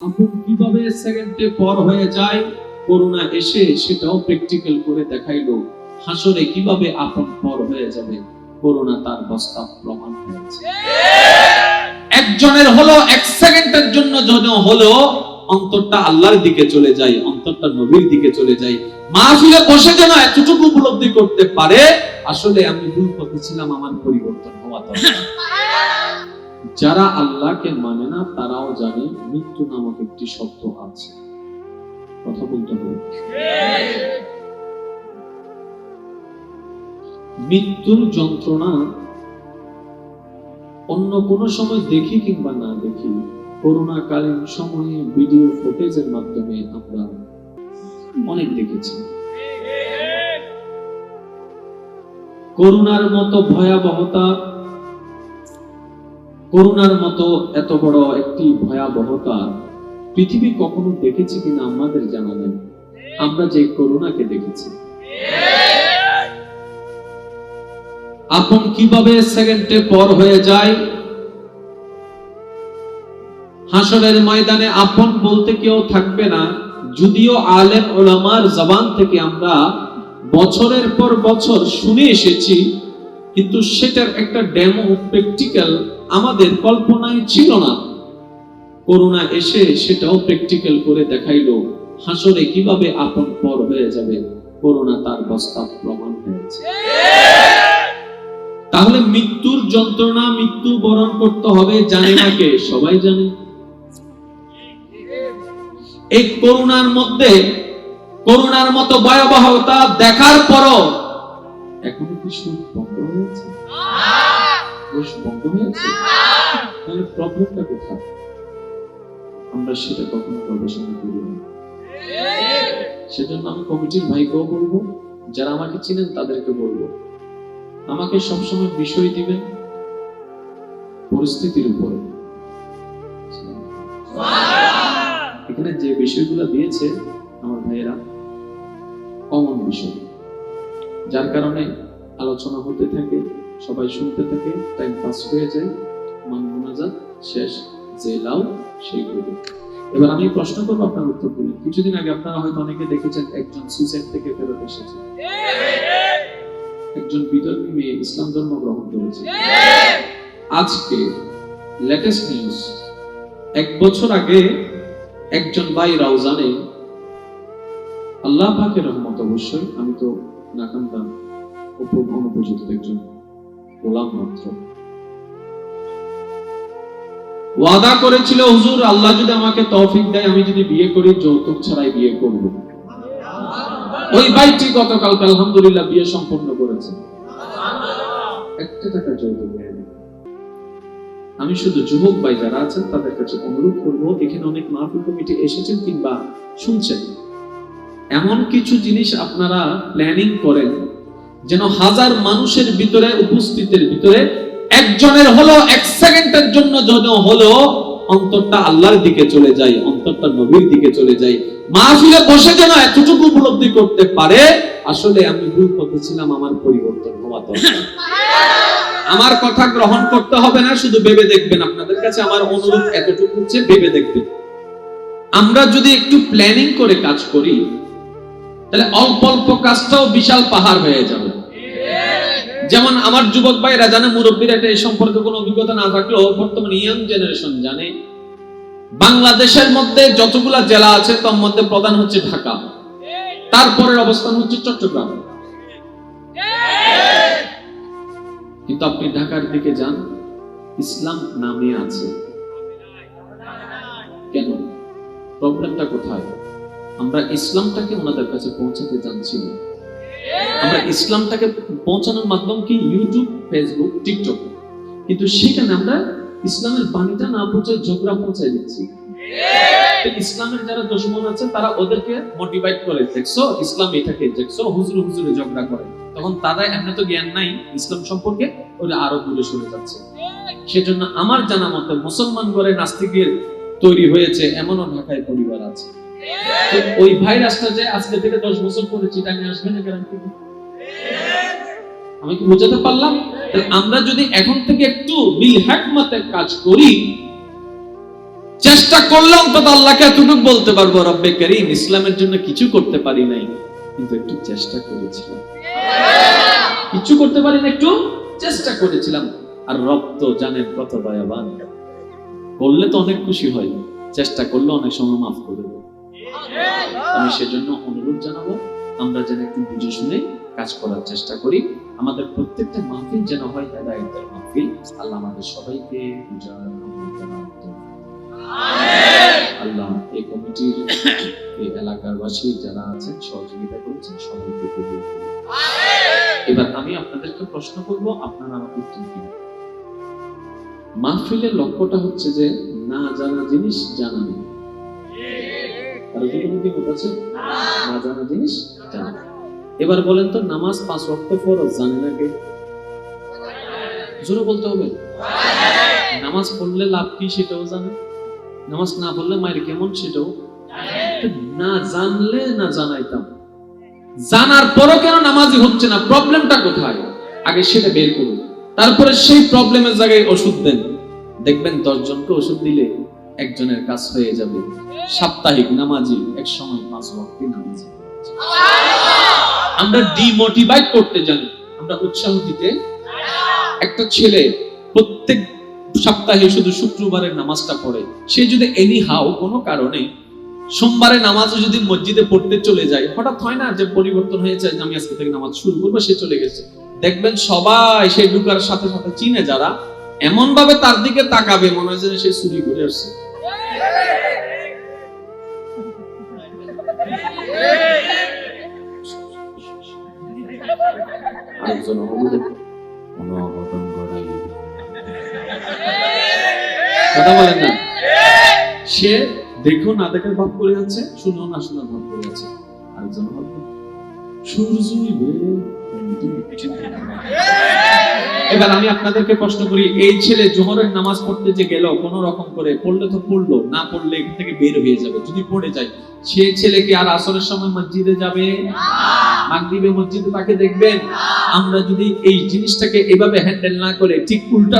আপন কিভাবে সেকেন্ডে পর হয়ে যায়, করোনা এসে সেটাও প্র্যাকটিক্যাল করে দেখাইলো। হাসরে কিভাবে আপন পর হয়ে যাবে, করোনা তার বাস্তব প্রমাণ হয়েছে। একজনের হলো এক সেকেন্ডের জন্য যদি হলো অন্তরটা আল্লাহর দিকে চলে যায়, অন্তরটা নবীর দিকে চলে যায়। মাহফিলে বসে যেন এতটুকু উপলব্ধি করতে পারে, আসলে আমি ভুল পথে ছিলাম, আমার পরিবর্তন হওয়া দরকার। যারা আল্লাহকে মানে না তারাও জানে মৃত্যু নামক একটি শব্দ আছে। কথা বলতে হবে। মৃত্যুর যন্ত্রণা অন্য কোন সময় দেখি কিংবা না দেখি, করোনাকালীন সময়ে ভিডিও ফুটেজের মাধ্যমে আমরা অনেক দেখেছি। করোনার মতো ভয়াবহতা, করোনার মতো এত বড় একটি ভয়াবহতা পৃথিবী কখনো দেখেছে কিনা আমাদের জানা নেই। আমরা যে করোনাকে দেখেছি, আপন কিভাবে সেকেন্ডে পর হয়ে যায়, হাসরের ময়দানে আপন বলতে কেউ থাকবে না। যদিও আলেম ওলামার জবান থেকে আমরা বছরের পর বছর শুনে এসেছি, কিন্তু সেটার একটা ডেমো প্র্যাকটিক্যাল আমাদের কল্পনায় ছিল না। করোনা এসে সেটাও প্র্যাকটিক্যাল করে দেখাইলো। হাসরে কিভাবে আপন পর হয়ে যাবে, করোনা তার বাস্তব প্রমাণ হয়েছে। তাহলে মৃত্যুর যন্ত্রণা, মৃত্যু বরণ করতে হবে, জানে না কে? সবাই জানে। এই করোনার মধ্যে, করোনার মতো ভয়াবহতা দেখার পরও এখনো কি সুদ বন্ধ হয়েছে? বন্ধ হয়েছে? তাহলে প্রবলেমটা কোথায়? আমরা সেটা কখনো গবেষণা করি না। সেজন্য আমি কমিটির ভাইকেও বলবো, যারা আমাকে চিনেন তাদেরকে বলবো, আমাকে সবসময় বিষয় দিবেন পরিস্থিতির উপরে। এখানে যে বিষয়গুলো দিয়েছে আমার ভাইয়েরা কমন বিষয়, যার কারণে আলোচনা হতে থাকে, সবাই শুনতে থাকে, টাইম পাস হয়ে যায়, মানমুনাজাত শেষ, যে লাউ সেই করবে। এবার আমি প্রশ্ন করবো, আপনার উত্তর দিবেন। কিছুদিন আগে আপনারা হয়তো অনেকে দেখেছেন একজন সুইসাইড থেকে ফেরত এসেছে, একজন বিধর্মী মেয়ে ইসলাম ধর্ম গ্রহণ করেছে। আজকে লেটেস্ট নিউজ, 1 বছর আগে একজন ভাই রাউজানে, আল্লাহ পাকের রহমত অবশ্যই, আমি তো নাকান্তা অনুপযুক্ত একজন গোলাম মাত্র, ওয়াদা করেছিল, হুজুর আল্লাহ যদি আমাকে তৌফিক দেয়, আমি যদি বিয়ে করি যৌতুক ছাড়াই বিয়ে করব। ওই ভাইটি গতকাল আলহামদুলিল্লাহ বিয়ে সম্পন্ন করেছে, 1 টাকা যৌতুক নেয়নি। আমি শুধু যুবক ভাই যারা আছেন তাদের কাছে অনুরোধ করব, এখানে অনেক মাহফিল কমিটি এসেছেন কিংবা শুনছেন, এমন কিছু জিনিস আপনারা প্ল্যানিং করেন যেন হাজার মানুষের ভিতরে, উপস্থিতির ভিতরে একজনের হলো এক সেকেন্ডের জন্য যদি হলো অন্তরটা আল্লাহর দিকে চলে যায়, অন্তরটা নবীর দিকে চলে যায়। মাহফিলে বসে যেন এতটুকু উপলব্ধি করতে পারে, আসলে আমি ভুল পথে ছিলাম, আমার পরিবর্তন হওয়া দরকার। আমার কথা গ্রহণ করতে হবে না, শুধু ভেবে দেখবেন। আপনাদের কাছে আমার অনুরোধ এতটুকু হচ্ছে, ভেবে দেখবেন। আমরা যদি একটু প্ল্যানিং করে কাজ করি, তাহলে অল্প অল্প কাজটাও বিশাল পাহাড় হয়ে যাবে। যেমন আমার যুবক ভাইরা জানে, মুরব্বীরা এটা এই সম্পর্কে কোনো অভিজ্ঞতা না থাকলেও বর্তমানে ইয়াং জেনারেশন জানে, বাংলাদেশের মধ্যে যতগুলা জেলা আছে তার মধ্যে প্রধান হচ্ছে ঢাকা, তারপরের অবস্থান হচ্ছে চট্টগ্রাম। কিন্তু আপনি ঢাকার দিকে যান, ইসলাম নামে আছে, কেন? প্রবলেমটা কোথায়? আমরা ইসলামটাকে ওনাদের কাছে পৌঁছাতে জানছি না। আমরা ইসলামটাকে পৌঁছানোর মাধ্যম কি? YouTube, Facebook, TikTok. কিন্তু সেখানে আমরা ইসলামের বাণীটা না পৌঁছায় ঝগড়া পৌঁছায় দিচ্ছি। ইসলামের যারা দুশমন আছে তারা ওদেরকে মোটিভেট করে, দেখছো ইসলাম এটাকে, দেখছো হুজুরে হুজুরে ঝগড়া করে, তখন তারা এমনি তো জ্ঞান নাই ইসলাম সম্পর্কে, ওরা আরো দূরে সরে যাচ্ছে। সেজন্য আমার জানা মতে মুসলমান করে নাস্তিকের তৈরি হয়েছে এমনও ঢাকায় পরিবার আছে। ওই ভাইরাসটা যে আজকে থেকে 10 বছর পরে চিটাঙে আসবে না গ্যারান্টি কি? আমি কি বোঝাতে পারলাম? আমরা যদি এখন থেকে একটু বিল হিকমতে কাজ করি, চেষ্টা করলে অন্তত আল্লাহকে এতটুকু বলতে পারবো, রব্বে কারীম ইসলামের জন্য কিছু করতে পারি নাই, কিন্তু একটু চেষ্টা করেছিলাম। কিছু করতে পারি না, একটু চেষ্টা করেছিলাম। আর রব তো জানেন কত দয়াবান, করলে তো অনেক খুশি হয়, চেষ্টা করলে অনেক সময় মাফ করে দেয়। আমি সেজন্য অনুরোধ জানাবো, আমরা যেন একটু বুঝে শুনে কাজ করার চেষ্টা করি। আমাদের প্রত্যেকটা মাহফিল যেন হয় হেদায়েতের মাহফিল। আল্লাহ আমাদের সবাইকে বুঝার আমল করার তৌফিক। আল্লাহ এই কমিটির এই এলাকারবাসী যারা আছেন সহযোগিতা করেছেন সবাইকে কবুল করুন। এবার আমি আপনাদেরকে প্রশ্ন করব, আপনারা আমাকে উত্তর দিন। মাহফিলের লক্ষ্যটা হচ্ছে যে না জানা জিনিস জানা নেই। আর কি কোনো কি আছে? না জানা জিনিস জানা। এবার বলেন তো, নামাজ 5 ওয়াক্ত ফরজ জানে না কে? জোরে বলতে হবে। নামাজ পড়লে লাভ কি সেটাও জানে, নামাজ না পড়লে মায়ের কেমন সেটাও না জানলে না জানাইতাম। জানার পরও কেন নামাজি হচ্ছে না, প্রবলেমটা কোথায় আগে সেটা বের করুন, তারপরে সেই প্রবলেমের জায়গায় ওষুধ দেন। দেখবেন 10 জনকে ওষুধ দিলে একজনের কাজ হয়ে যাবে। সাপ্তাহিক নামাজি এক সময় 5 ওয়াক্ত নামাজি। আমরা ডিমোটিভেট করতে জানি, আমরা উৎসাহ দিতে। একটা ছেলে প্রত্যেক সপ্তাহে শুধু শুক্রবারের নামাজটা পড়ে, সে যদি এনি হাউ কোনো কারণে সোমবারে নামাজও যদি মসজিদে পড়তে চলে যায়, হঠাৎ হয় না যে পরিবর্তন হয়ে যায়, আমি আজকে থেকে নামাজ শুরু করবো, সে চলে গেছে। দেখবেন সবাই সে ঢুকার সাথে সাথে চিনে যারা, এমন ভাবে তার দিকে তাকাবে মনে হয় যেন সে চুরি করে আসছে। কথা বলেন না, সে দেখো না দেখার ভাব করে আছে, শুনো না শোনার ভাব করে আছে। আরেকজন বলবে সূর্য উঠবে। এবার আমি আপনাদেরকে প্রশ্ন করি, এই ছেলে জোহরের নামাজ পড়তে যে গেল কোন রকম করে, পড়লে তো পড়লো, না পড়লে এখান থেকে বের হয়ে যাবে। যদি পড়ে যায়, সে ছেলে কি আর আসরের সময় মসজিদে যাবে? মাগরিবে মসজিদে তাকে দেখবেন? আমরা যদি এই জিনিসটাকে এভাবে হ্যান্ডেল না করে ঠিক উল্টা